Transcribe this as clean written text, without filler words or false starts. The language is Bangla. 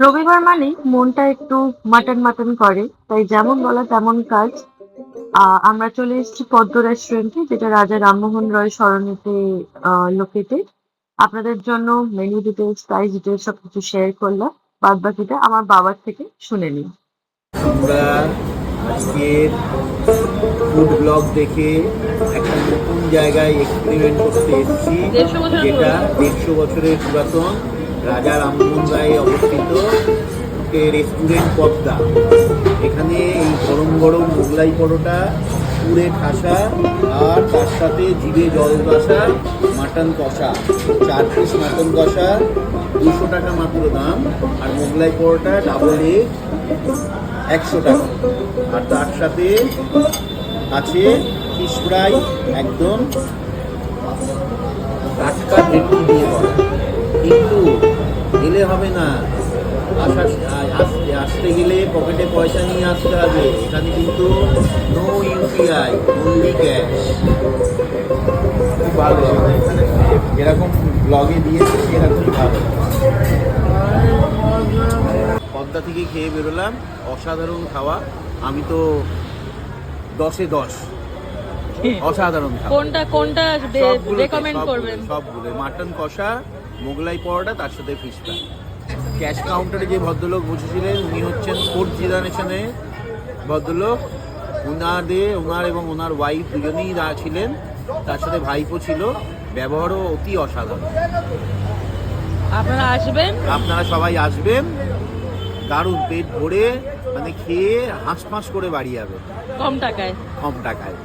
রবিবার মানেই মনটা একটু মাটন মাটন করে, তাই যেমন বলা তেমন কাজ। আমরা চলে এসেছি পদ্ম রেস্টুরেন্টে, যেটা রাজা রামমোহন রয় সরণিতে লোকেটেড। আপনাদের জন্য মেনু ডিটেলস, প্রাইস ডিটেলস সবকিছু শেয়ার করলাম। বাদ বাকিটা আমার বাবার থেকে শুনে নিন। আমরা আজকের ফুড ব্লগ দেখে একটা নতুন জায়গায় এক্সপেরিমেন্ট করতে এসেছি, 150 বছর যেটা 150 বছরের পুরাতন রাজা রামমোহন রায়ে অবস্থিত রেস্টুরেন্ট পদ্মা। এখানে এই গরম গরম মোগলাই পরোটা, পুরে ঠাসা, আর তার সাথে জিভে জল কষা মাটন কষা, 4 পিস মাটন কষা 200 টাকা মাত্র দাম। আর মোগলাই পরোটা ডাবল এগ 100 টাকা। আর তার সাথে আছে ফিশ ফ্রাই, একদম টাটকা ভেটকি দিয়ে করা। কিন্তু গেলে হবে না, আসতে গেলে পকেটে পয়সা নিয়ে আসতে হবে। এখানে কিন্তু নো ইউপিআই, অনলি ক্যাশ। খুব ভালো, এখানে যেরকম ব্লগে দিয়েছে সেরকমই ভালো। পদ্মা থেকে খেয়ে বেরোলাম, অসাধারণ খাওয়া। আমি তো 10-এ 10, অসাধারণ খাওয়া। কোনটা কোনটা রেকমেন্ড করবেন? সবগুলো মাটন কষা, মোগলাই পরোটা, তার সাথে ফিশ ফ্রাই। ক্যাশ কাউন্টারে যে ভদ্রলোক বসেছিলেন উনি হচ্ছেন 4th জেনারেশনের ভদ্রলোক। ওনার এবং ওনার ওয়াইফ দুজনেই ছিলেন, তার সাথে ভাইপো ছিল। ব্যবহারও অতি অসাধারণ। আপনারা আসবেন, আপনারা সবাই আসবেন, দারুণ পেট ভরে, মানে খেয়ে হাঁস ফাঁস করে বাড়ি যাবে কম টাকায়। কম টাকায়।